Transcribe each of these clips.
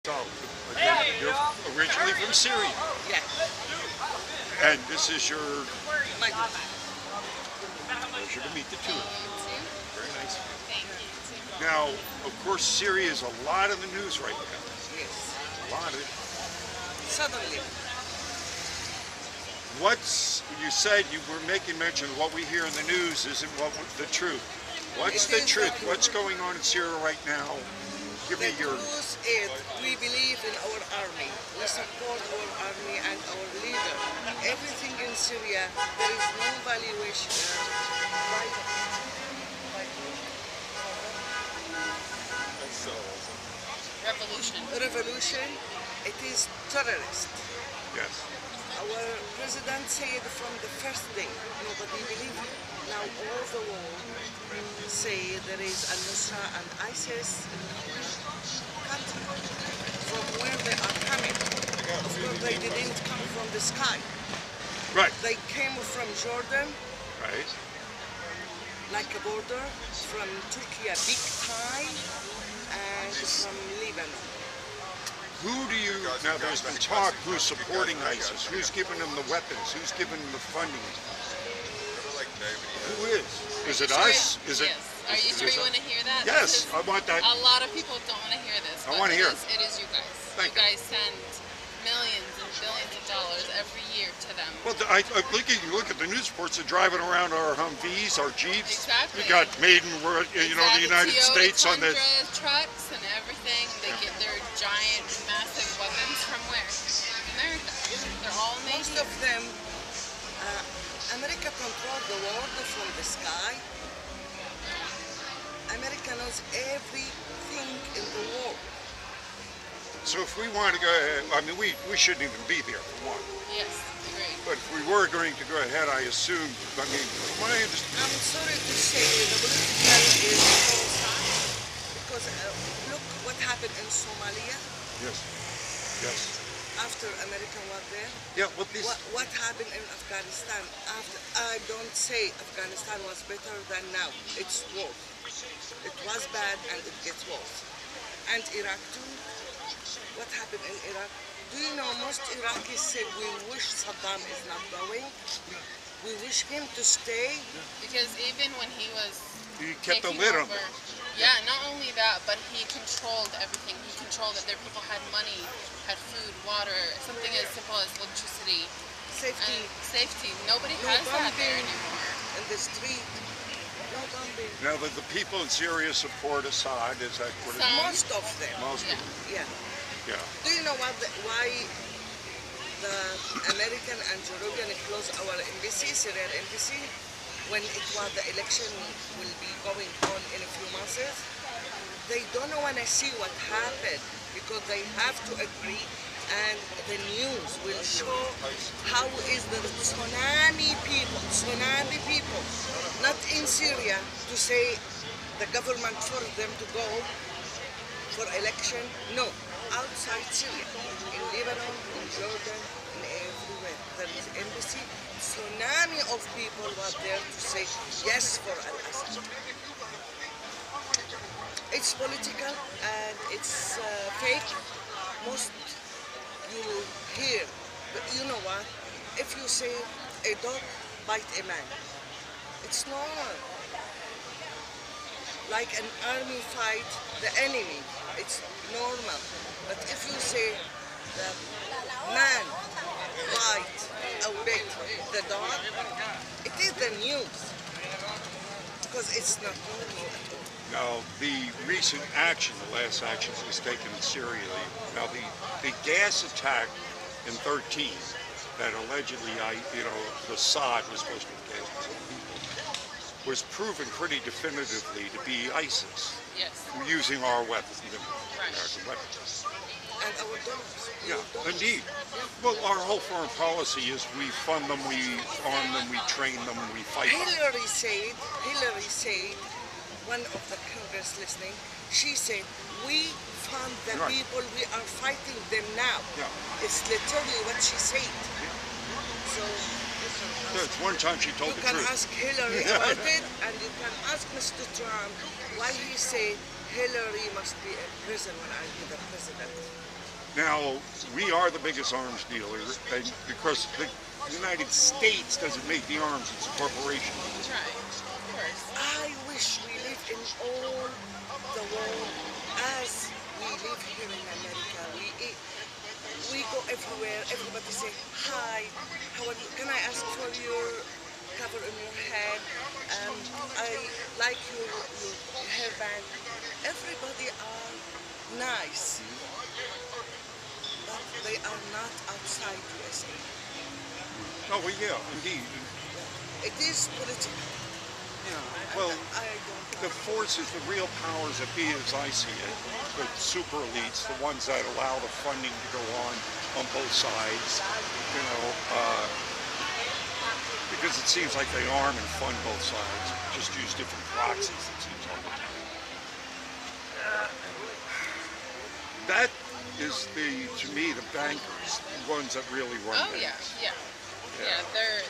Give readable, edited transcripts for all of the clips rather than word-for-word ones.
So, again, you're originally from Syria, Yeah. and this is your My pleasure to meet the two of you. Very nice. Thank you. Now, of course, Syria is a lot in the news right now. yes. A lot of it. Suddenly, You said you were making mention of what we hear in the news isn't the truth. What's It the is truth? the truth. What's going on in Syria right now? Give the me your. truth is we believe in our army. We support our army and our leader. Everything in Syria, there is no valuation. Revolution, it is terrorist. Yes. Our president said from the first day, nobody believed him. Now all the world say there is al-Nusra and ISIS in our country. From where they are coming. Of course, they didn't come from the sky. Right. They came from Jordan, Right. like a border, from Turkey, big time, and from Lebanon. Who do you, now there's been talk who's supporting ISIS, who's giving them the weapons, who's giving them the funding. Who is? Is it us? Is it? Yes. Are you sure you want to hear that? Yes, Because I want that. a lot of people don't want to hear this. I but wanna hear it. It is you guys. Thank you guys send millions and billions of dollars every year to them. Well, you look at the news reports, they're driving around our Humvees, our Jeeps. Exactly. We got made in, the United States on the. trucks and everything. They get their giant, massive weapons from where? America. They're all made Most here. of them, America controls the world from the sky. America knows everything in the world. So if we want to go ahead, I mean, we shouldn't even be there for one. Yes, agreed. But if we were going to go ahead, I assume, I mean, my understanding. I'm sorry to say the political is so sad because look what happened in Somalia Yes. Yes. after American was there. Yeah, well, this. What happened in Afghanistan after? I don't say Afghanistan was better than now. It's worse. It was bad and it gets worse. And Iraq too. What happened in Iraq? Do you know most Iraqis said we wish Saddam is not going. We wish him to stay. Because even when he was You kept the taking lid on over, it. yeah, not only that, but he controlled everything. He controlled that their people had money, had food, water, something as simple as electricity Safety. and safety. Nobody No has that there bombing anymore. in the street. No bombing. Now that the people in Syria support Assad, is that what it is? Most of them. Most of Yeah. them. Yeah. Yeah. Do you know why the American and European closed our embassy, Syrian embassy, when it was the election will be going on in a few months? They don't want to see what happened because they have to agree, and the news will show how is the tsunami people, not in Syria to say the government forced them to go for election. No, outside Syria, in Lebanon, in Jordan, in everywhere. There is embassy. Tsunami of people were there to say yes for Al-Assad. It's political and it's fake. Most you hear, but you know what? If you say a dog bite a man, it's normal. Like an army fight the enemy, it's normal. But if you say the man bite or bit the dog, it is the news because it's not normal at all. Now, the recent action, the last action that was taken in Syria, now the gas attack in 13 that allegedly, Assad was supposed to have gassed people, was proven pretty definitively to be ISIS, Yes. using our weapons, the Right. American weapons. And our dogs. Yeah, dogs. indeed. Well, our whole foreign policy is we fund them, we arm them, we train them, we fight them. Hillary said, one of the Congress listening, she said, we fund the Right. people, we are fighting them now. Yeah. It's literally what she said. So That's one time she told you the can truth. ask Hillary about it, and you can ask Mr. Trump why he said Hillary must be in prison when I be the president. Now, we are the biggest arms dealer, and because the United States doesn't make the arms, it's a corporation. That's right. Of course. I wish we live in all the world as we live here in America. We go everywhere. Everybody say hi. How are you? Can I ask for your cover on your head? I like your hairband. Everybody are nice, but they are not outside USA. Oh, well, yeah, indeed. It is political. Yeah. Well, I don't the like forces, the real powers that be, as I see it, the super elites, the ones that allow the funding to go on both sides, you know, because it seems like they arm and fund both sides, just use different proxies, it seems all the time. That is to me, the bankers, the ones that really run Oh yeah, banks. yeah, yeah. They're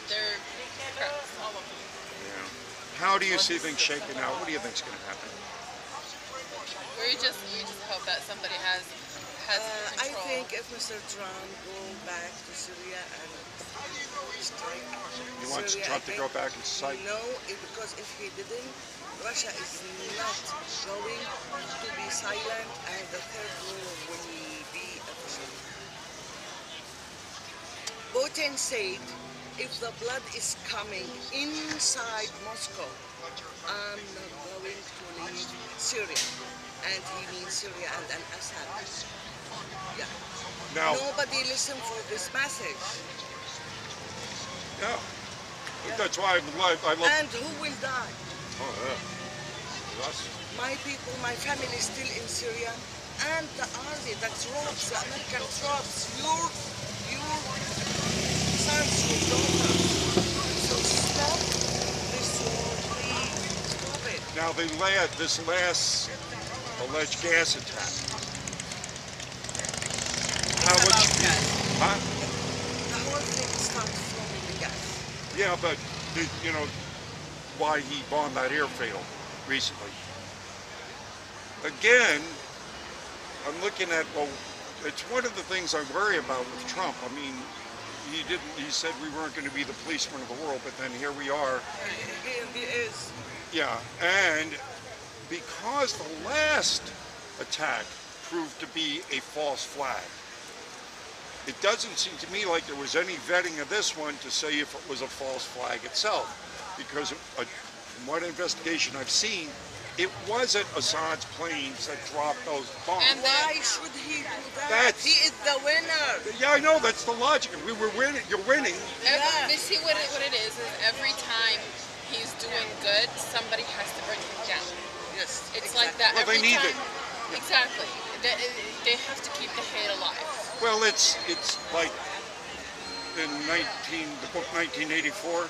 crooks, all of them. Yeah. How do you see things shaking out? What do you think's going to happen? We just hope that somebody has I control. think if Mr. Trump go back to Syria and strike You want Syria Trump to again, go back and fight? no, because if he didn't, Russia is not going to be silent, and the third world will be efficient. Putin said, if the blood is coming inside Moscow, I'm not going to leave Syria. And he means Syria and Assad. Yeah. Now, Nobody listen for this message. yeah. That's why I love. And who will die? Oh, yeah. Us. My people, my family is still in Syria, and the army, the troops, the American troops, your sons, your daughters. So stop this war, please. Stop it. Now, this last alleged gas attack. How It's much? about guys. Huh? The whole thing starts from the gas. Yeah, but you know why he bombed that airfield recently. Again, I'm looking at, well, it's one of the things I worry about with Trump. I mean, he said we weren't going to be the policeman of the world, but then here we are. He is. Yeah, and because the last attack proved to be a false flag, it doesn't seem to me like there was any vetting of this one to say if it was a false flag itself, because from what investigation I've seen, it wasn't Assad's planes that dropped those bombs. And Why should he do that? That's- He is the winner. Yeah, I know, that's the logic. We were winning, you're winning. Yeah. They see what it is every time he's doing good, somebody has to bring him down. Yes. It's exactly. like that Well, every they need time. it. Exactly. They have to keep the hate alive. Well, it's like in the book 1984,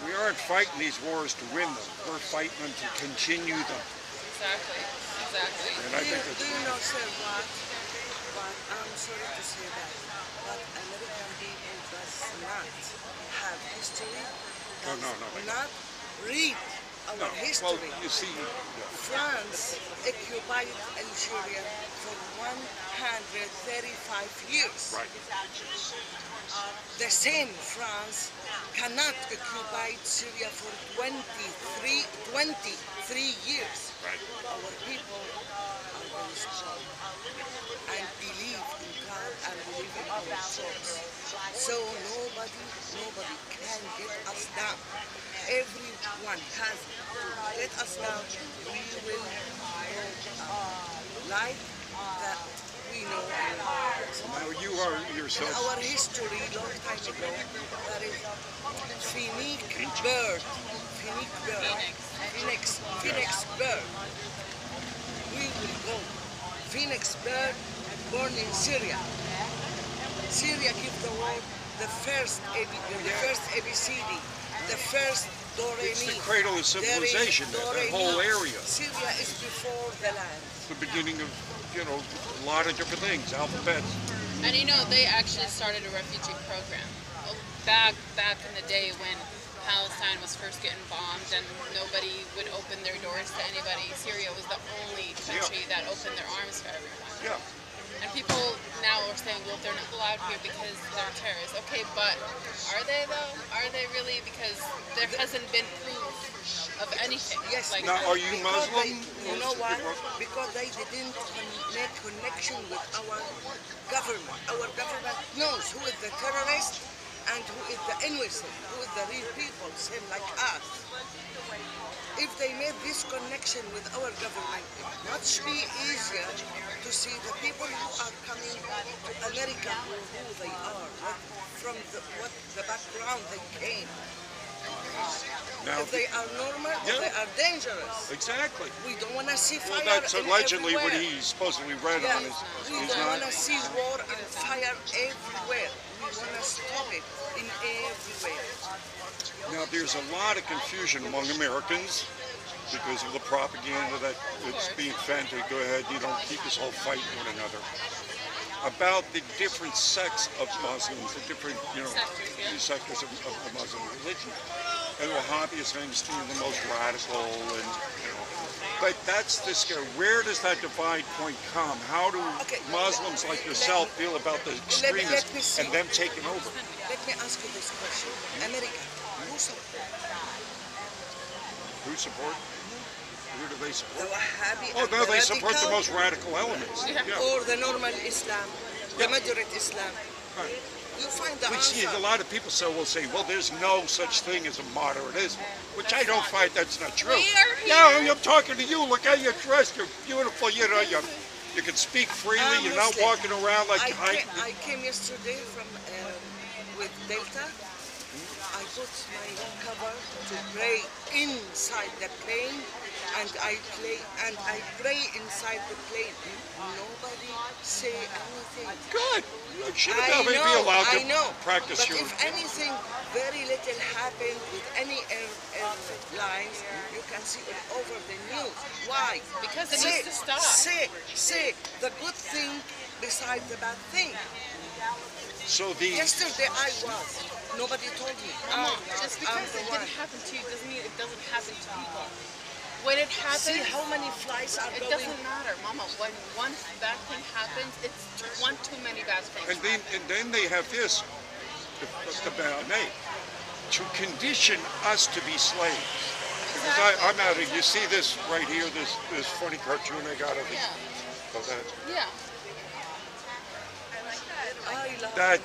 we aren't fighting these wars to win them. We're fighting them to continue them. Exactly. Exactly. And I think Do that's you know, sir, what? But I'm sorry to say that, but American people does not have history. No, Does no. not read our no. history. Well, you see, France occupied Algeria for 135 years. right. The same France cannot occupy Syria for 23 years. Right. Our people are very strong and believe in God and believe in our cause. So nobody can get us down. Everyone has to get us down. We will go like that we know. Now you are yourself. Our history, long time ago, that is Phoenix bird. Phoenix bird. We will go. Phoenix bird born in Syria. Syria give the world the first ABCD, the first It's the Do-Re-Mi. cradle of civilization, that whole area. Syria is before the land. The beginning of, a lot of different things, alphabets. And they actually started a refugee program back in the day when Palestine was first getting bombed and nobody would open their doors to anybody, Syria was the only country that opened their arms for everyone. Yeah. And people now are saying, well, they're not allowed here because they're terrorists. Okay, but are they though? Are they really? Because there hasn't been proof of anything. Yes. Like, Now, are you Because Muslim? you know why? Because they didn't make connection with our government. Our government knows who is the terrorist and who is the innocent, who is the real people, same like us. If they made this connection with our government, it much be easier to see the people who are coming to America, who they are, from what the background they came. Now, If they are normal, Yeah. they are dangerous. exactly. We don't want to see Well, fire that's in allegedly what everywhere. he's supposedly read on. Yes, we He's don't not. want to see war and fire everywhere. We want to stop it in everywhere. Now, there's a lot of confusion among Americans because of the propaganda that's being fed to go ahead, you don't keep us all fighting one another. About the different sects of Muslims, the different, Sectors, yeah. the sectors of Muslim religion. And Wahhabi is understood the most radical, and but that's the scare. Where does that divide point come? How do Okay, Muslims like yourself feel about the let me extremists see. and them taking over? Let me ask you this question. America, who support? Who support? Who do they The support? Wahhabi Oh and no, the they support the radical, most radical elements. Yeah. or the normal Islam, the Yeah. moderate Islam? Right. You find the Which answer. a lot of people will say, well, there's no such thing as a moderatism, which I don't find that's not true. We are Yeah, here. I'm talking to you. Look how you're dressed. You're beautiful. You can speak freely. I'm You're not Muslim. walking around like I came yesterday from with Delta. I put my cover to pray inside the plane, and I pray inside the plane. Nobody say anything. Good. You should I probably be allowed I know. to practice But your. if anything very little happened with any airlines, you can see it over the news. Why? Because it say, needs to stop. Say the good thing beside the bad thing. So the Yesterday I was. Nobody told me. Mama, just I'm because the it one. didn't happen to you doesn't mean it doesn't happen to people. When it happens, See how many flights are it going. doesn't matter, Mama. When one bad thing happens, it's one too many bad things. and then they have this, the name, to condition us to be slaves. Because I'm out of. You see this right here, this funny cartoon I got of it. Yeah, Of that. yeah. I love That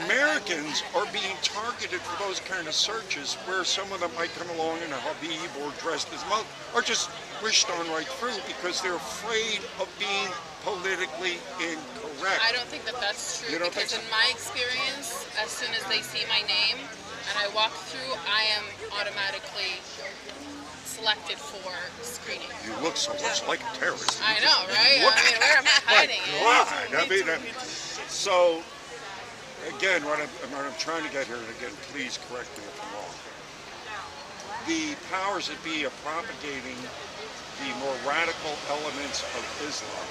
America. Americans are being targeted for those kind of searches where some of them might come along in a habib or dressed as Muslim or just wished on right through because they're afraid of being politically incorrect. I don't think that that's true You don't think because so? in my experience, as soon as they see my name and I walk through, I am automatically selected for screening. You look so much like a terrorist. I know, right? Look- I mean, where am I hiding? God, I mean, so again, what I'm trying to get here, and again, please correct me if I'm wrong. The powers that be are propagating the more radical elements of Islam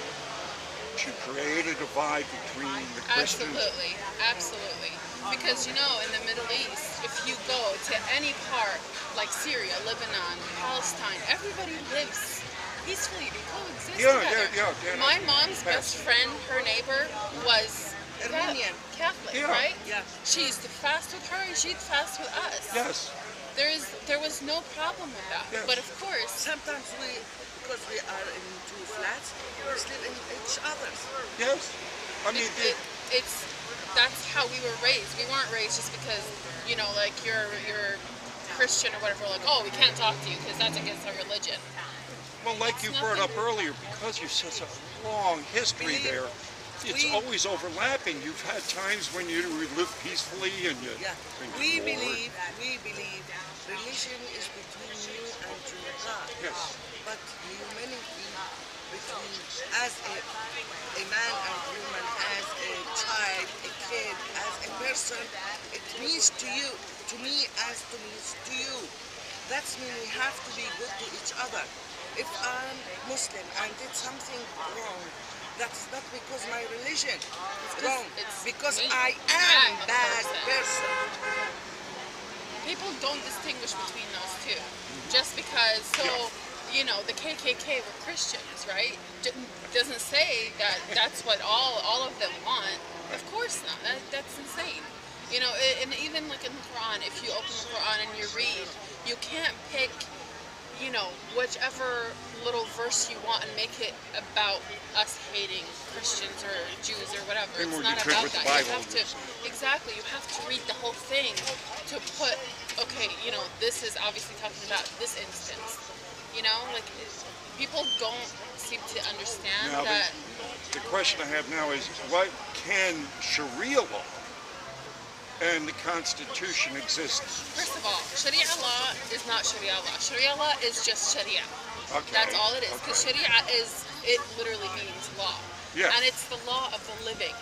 to create a divide between the Christians. Absolutely, absolutely. Because in the Middle East, if you go to any part like Syria, Lebanon, Palestine, everybody lives peacefully. They coexist together. Yeah. My mom's best friend, her neighbor, was Armenian. Catholic, Yeah. right? Yeah. She used to fast with her, and she'd fast with us. Yes. There was no problem with that. Yes. But of course, Sometimes because we are in two flats, we sleep in each other's. Yes. I mean, that's how we were raised. We weren't raised just because like you're Christian or whatever. Like, oh, we can't talk to you because that's against our religion. well, like you brought up earlier, because you've such a long history Believe- there, it's we- always overlapping. You've had times when you live peacefully and you. Yeah. think We the Lord- believe religion is between you and your God. Yes. But humanity between as a man and woman, as a child, a kid, as a person, it means to you, to me as to means to you. That's mean we have to be good to each other. If I'm Muslim and did something wrong, that's not because my religion is wrong. it's Because me. I I'm am a bad person. person. people don't distinguish between those two. Just because, you know, the KKK were Christians, right? Doesn't say that that's what all of them want. Of course not. That's insane. You know, and even like in the Quran, if you open the Quran and you read, you can't pick, you know, whichever little verse you want and make it about us hating Christians or Jews or whatever. It's not about that. You have to, exactly, you have to read the whole thing to put, okay, you know, this is obviously talking about this instance. You know, like, people don't seem to understand now, that. The question I have now is, what can Sharia law and the Constitution exist? First of all, Sharia law is not Sharia law. Sharia law is just Sharia. Okay. That's all it is. Because Sharia it literally means law. Yeah. And it's the law of the living.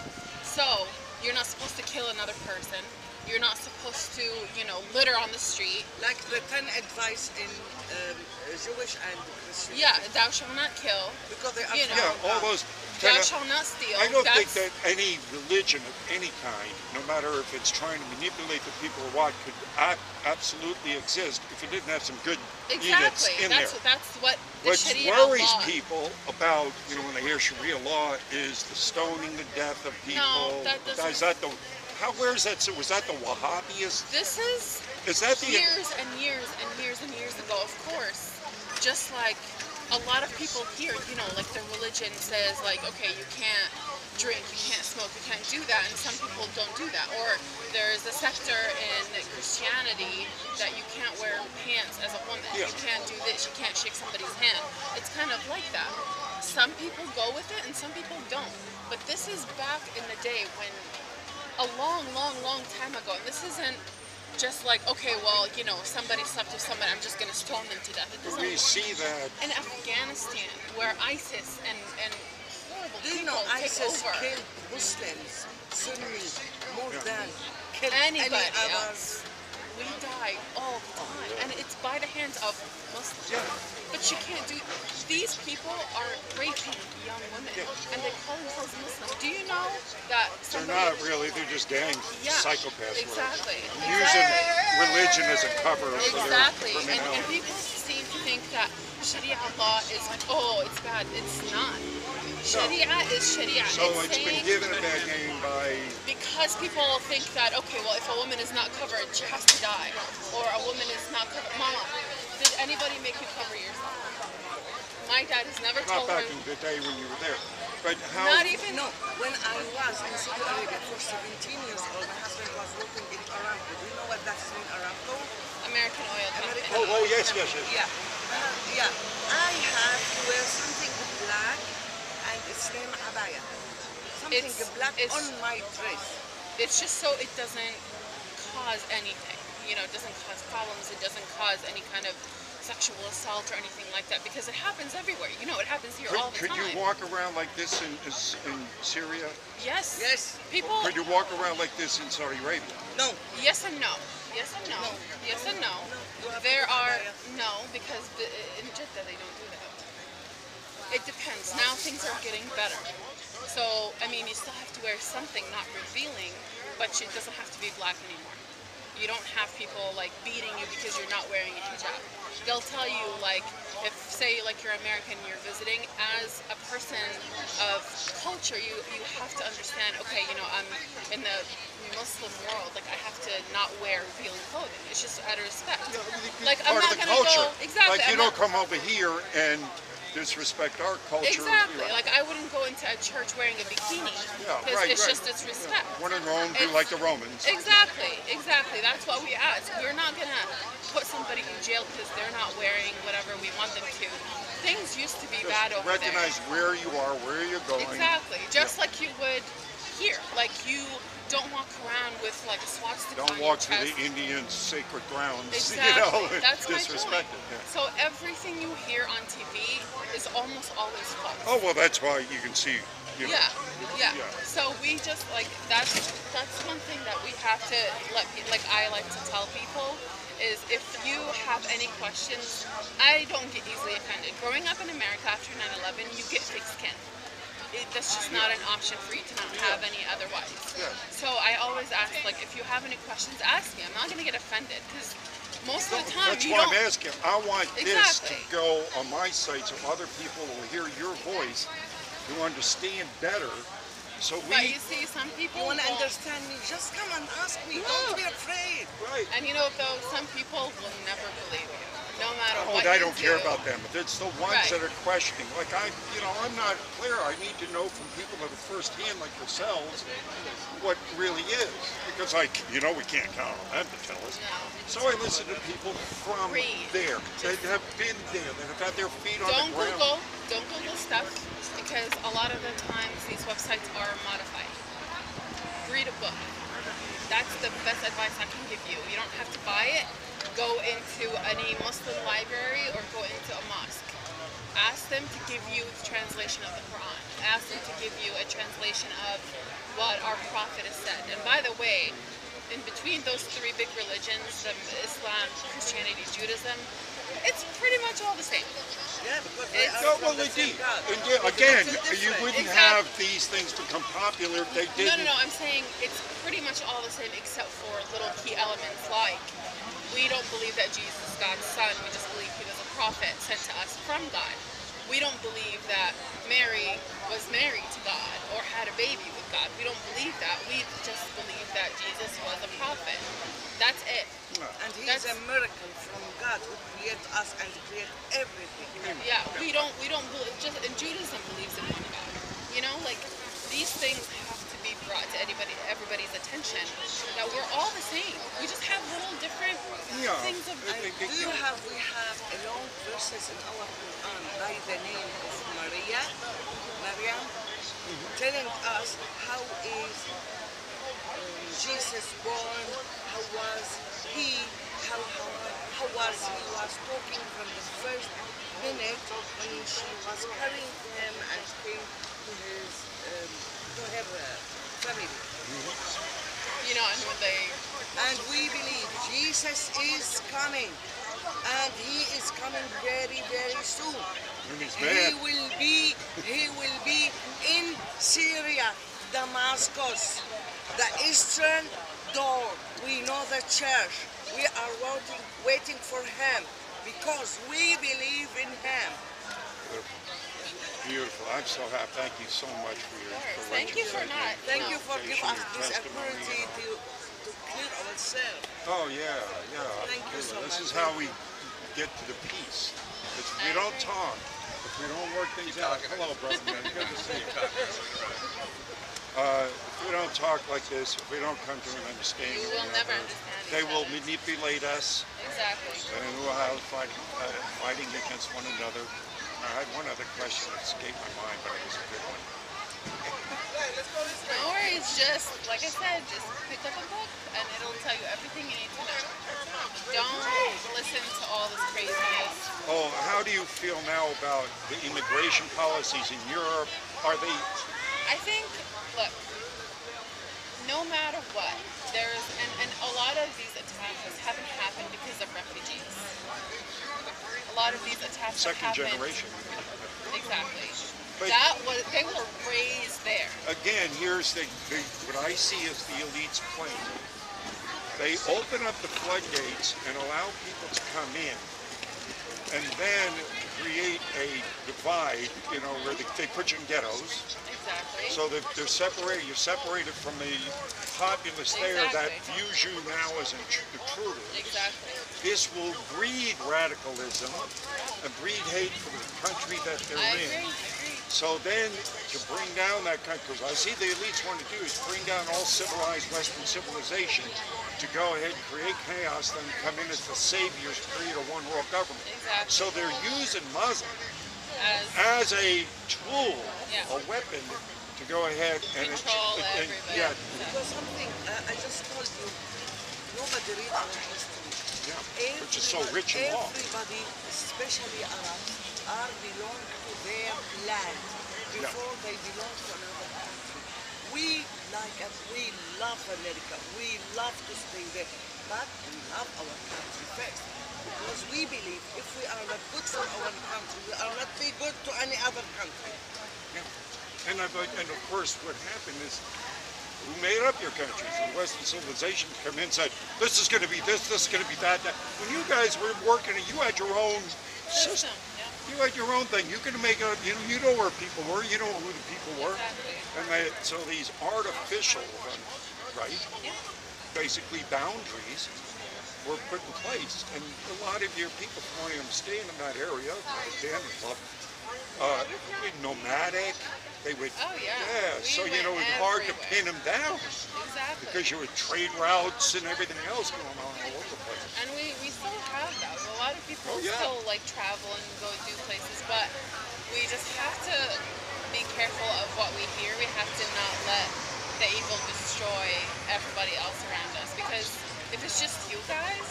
So, you're not supposed to kill another person. You're not supposed to, you know, litter on the street. Like the 10 advice in Jewish and Christian. Yeah, thou shalt not kill. Because they are You know, Yeah, all those. Thou shalt not steal. I don't think That's- that any religion of any kind, no matter if it's trying to manipulate the people or what, could absolutely exist if it didn't have some good edicts Exactly. in That's there. what the What Sharia worries law. people about, you know, when they hear Sharia law is the stoning to death of people. No, that doesn't. Is that the? Where is that? Was that the Wahhabis? This is Is that the? years and years and years and years ago, of course. Just like a lot of people here, you know, like their religion says, like, okay, you can't drink, you can't smoke, you can't do that, and some people don't do that. Or there's a sector in Christianity that you can't wear pants as a woman, Yeah. you can't do this, you can't shake somebody's hand. It's kind of like that. Some people go with it and some people don't. But this is back in the day when a long, long, long time ago. And this isn't just like, okay, well, you know, somebody slept with somebody, I'm just going to stone them to death. It doesn't We work. see that. In Afghanistan, where ISIS and horrible Do you people know take ISIS over killed Muslims, Sunnis, more Yeah. than killed anybody any others? else. We die all the time. And it's by the hands of Muslims. Yeah. But you can't do. These people are raping young women, and they call themselves Muslim. Do you know that They're somebody? not really. They're just gang Yeah, psychopaths. exactly. Using religion as a cover for Exactly, their and criminality. people seem to think that Sharia law is like, oh, it's bad. It's not. Sharia is Sharia. So it's it's been saying- given a bad name by. because people think that, okay, well, if a woman is not covered, she has to die, or a woman is not covered. Mama, did anybody make you cover yourself? My dad has never Not told her. back in the day when you were there. But how? Not even. No, when I was in Saudi Arabia for 17 years old, my husband was working in Aramco. Do you know what that's in Aramco? American oil company. Oh, yes. Yeah. Yeah. I have to wear something black and it's named abaya. Something black it's- on my dress. It's just so it doesn't cause anything. You know, it doesn't cause problems. It doesn't cause any kind of sexual assault or anything like that, because it happens everywhere. You know, it happens here all the Could time. you walk around like this in Syria? Yes. Yes. People. Could you walk around like this in Saudi Arabia? No. Yes and no. Yes and no. Yes and no. You have There to are abaya. no, because in Jeddah they don't do that. It depends. Now things are getting better. So I mean, you still have to wear something not revealing, but it doesn't have to be black anymore. You don't have people like beating you because you're not wearing a hijab. They'll tell you, like, if say like you're American, you're visiting, as a person of culture, you have to understand, okay, you know, I'm in the Muslim world, like I have to not wear revealing clothing. It's just out of respect. Like I'm Part not of the gonna culture. go exactly. Like you I'm don't not- come over here and disrespect our culture. Exactly. Right. Like I wouldn't go into a church wearing a bikini Yeah, because right, it's right. just disrespect. When in Rome, do It's- like the Romans. Exactly. That's what we ask. We're not gonna put somebody in jail because they're not wearing whatever we want them to. Things used to be bad Just over recognize where you are, where you're there. going. Exactly. Just like you would here. Like you don't walk around with like a swastika Don't on walk your through chest. the Indian sacred grounds, Exactly. you know, and That's my disrespect point. it. Yeah. So everything you hear on TV is almost always false. Oh, well, that's why you can see, you know. Yeah. Yeah. So we just like that's one thing that we have to I like to tell people is if you have any questions, I don't get easily offended. Growing up in America after 9/11, you get thick skin. that's just not an option for you to not have any otherwise. Yeah. So I always ask, like, if you have any questions, ask me. I'm not gonna get offended because most of the time That's you why don't. I'm asking. I want this to Exactly. go on my site so other people will hear your voice, who understand better. So But we, you see, some people You want to won't. understand me? Just come and ask me. Don't be afraid. right. And you know, though, some people will never believe you, no matter Oh, what I you don't care do. about them. It's the ones Right. that are questioning. Like I'm not clear. I need to know from people that are firsthand, like yourselves, what really is. Because we can't count on them to tell us. No. So I listen to people from Read. there that have been there, that have had their feet on Don't the ground. Don't Google stuff because a lot of the times these websites are modified. Read a book. That's the best advice I can give you. You don't have to buy it. Go into any Muslim library or go into a mosque. Ask them to give you the translation of the Quran. Ask them to give you a translation of what our Prophet has said. And by the way, in between those three big religions, Islam, Christianity, Judaism, it's pretty much all the same. Yeah, because It's- they No, are well, from the same indeed. God. And But again, it's you different. wouldn't Exactly. have these things become popular if they No, didn't. I'm saying it's pretty much all the same except for little key elements like we don't believe that Jesus is God's son. We just believe he was a prophet sent to us from God. We don't believe that Mary was married to God or had a baby with God. We don't believe that. We just believe that Jesus was a prophet. That's it. And he is a That's- miracle from God who created us and created everything. Yeah, we don't believe, just and Judaism believes in one God. You know, like these things have to be brought to everybody's attention that we're all the same. We just have little different Yeah. things of And we have a long verses in our Quran by the name of Maryam, telling us how is Jesus born, how was he, how was he was talking from the first minute when she was carrying him and came to his to her family. you know, and when they And we believe Jesus is coming. And he is coming very, very soon. And he's He mad. he will be in Syria, Damascus, the eastern door. We know the church. We are waiting for him because we believe in him. Beautiful. I'm so happy. Thank you so much for your for what thank you for said, not. your Thank you for giving us this testimony. opportunity to clear ourselves. Oh yeah. Thank you so This much. is how we get to the peace. If we don't talk, if we don't work things out. Hello, brother. Man. Good to see you. If we don't talk like this, if we don't come to an understanding, You will never understand they each will other. manipulate us, Exactly. and we'll have fighting against one another. I had one other question that escaped my mind, but it was a good one. No worries, just like I said, just pick up a book and it'll tell you everything you need to know. Don't listen to all this craziness. Oh, how do you feel now about the immigration policies in Europe? Are they? I think, look, no matter what, there's, and a lot of these attacks haven't happened because of refugees. A lot of these attacks have Second happened. generation. Exactly. But- They were raised there. Again, here's what I see as the elites playing. They open up the floodgates and allow people to come in, and then create a divide. Where they put you in ghettos. Exactly. So they're separated. You're separated from the populace there that Exactly. views you now as intruders. Exactly. This will breed radicalism and breed hate for the country that they're I in. agree. So then, to bring down that country, because I see the elites want to do is bring down all civilized Western civilization to go ahead and create chaos, then come in as the saviors to create a one-world government. Exactly. So they're using Muslim As as a tool, Yeah. a weapon to go ahead and Control everybody. yeah, Because something, I just told you, nobody read our history. which is so rich and long. Everybody, especially Arabs, belong to their land before they belong to another country. We love America. We love to stay there, but we love our country first because we believe if we are not good for our country, we are not be good to any other country. And of course, what happened is, who made up your countries? The Western civilization come in and said, this is going to be this is going to be that. When you guys were working, you had your own system. Yeah. You had your own thing. You can make it. You know where people were. You know who the people were. Exactly. And so these artificial, right, Yeah. basically boundaries were put in place. And a lot of your people, from what I understand in that area, Dan, nomadic. They would, Oh yeah. so We it was went hard to everywhere. pin them down Exactly. because you had trade routes and everything else going on all over the place. And we still have that. A lot of people Oh, yeah. still like travel and go do places, but we just have to be careful of what we hear. We have to not let the evil destroy everybody else around us, because if it's just you guys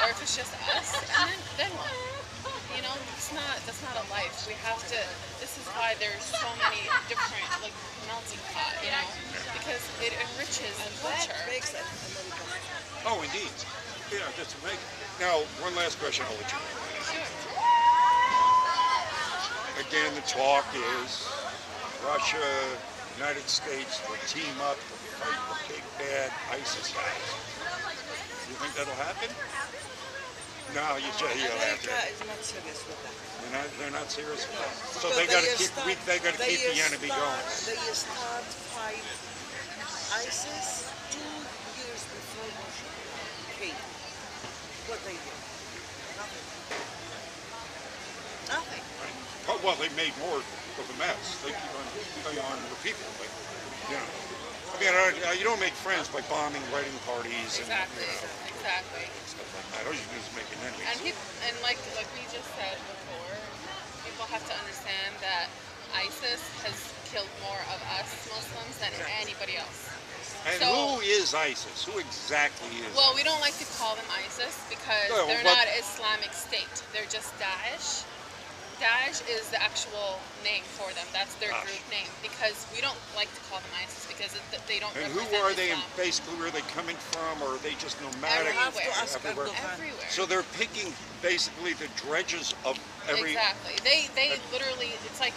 or if it's just us, and then what? You know, that's not a life. We have to. This is why there's so many different like melting pot. You know, because it enriches the culture. Makes it American. Oh, indeed. Yeah, that's amazing. Now, one last question. I'll let you know. Sure. Again, the talk is Russia, United States will team up to fight the big bad ISIS guys. You think that'll happen? No, you just yell after. America is not serious with that. They're not serious about it. So Because they got to just keep start- they got to keep the just enemy start- going. They start fight ISIS 2 years before Russia came. What they did? Nothing. Nothing. Oh, well, they made more of a mess. They keep on killing on the people. Like, you know, I mean, you don't make friends by bombing wedding parties and Exactly. you know, Exactly. stuff like that. All you do is making enemies. And like we just said before, people have to understand that ISIS has killed more of us Muslims than anybody else. And So- who is ISIS? Who exactly is? Well, we don't like to call them ISIS because No, they're but- not Islamic State. They're just Daesh. Daesh is the actual name for them. That's their Gosh. group name, because we don't like to call them ISIS because they don't And who represent are they? And Islam. basically, where are they coming from? Or are they just nomadic? have to Everywhere. ask Everywhere. Erdogan. Everywhere. So they're picking basically the dredges of every. Exactly. They literally, it's like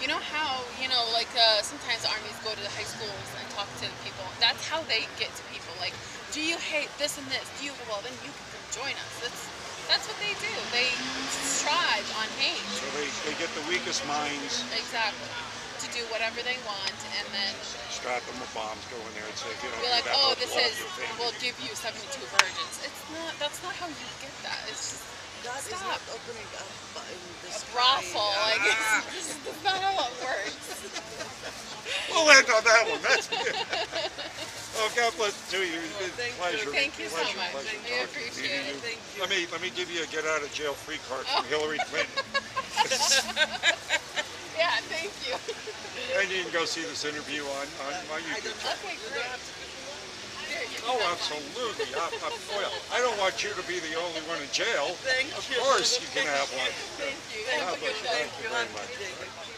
you know how like sometimes armies go to the high schools and talk to people. That's how they get to people. Like, do you hate this and this? Do you? Well, then you can join us. That's what they do. They strive on hate. So they get the weakest minds, Exactly. To do whatever they want, and then strap them with bombs, go in there and say, if you don't be do like, that, oh, we'll this blow up is, your family. we'll give you 72 virgins. It's not. That's not how you get that. It's just God is Stop. not opening up in the a sky. brothel. Like it's not how it works. We'll end on that one. That's it. Oh, God bless you. It's been a Thank you. pleasure. Thank you so pleasure, much. pleasure We talking, appreciate meeting it. you. Thank you. Let me give you a get out of jail free card from Hillary Clinton. Yeah. Thank you. And you can go see this interview on my YouTube channel. Okay, great. There, you can Oh, have one. absolutely. Well, I don't want you to be the only one in jail. Thank Of you. course you can have one. Thank you. God Have a bless good you. day. Thank you very much. Thank you.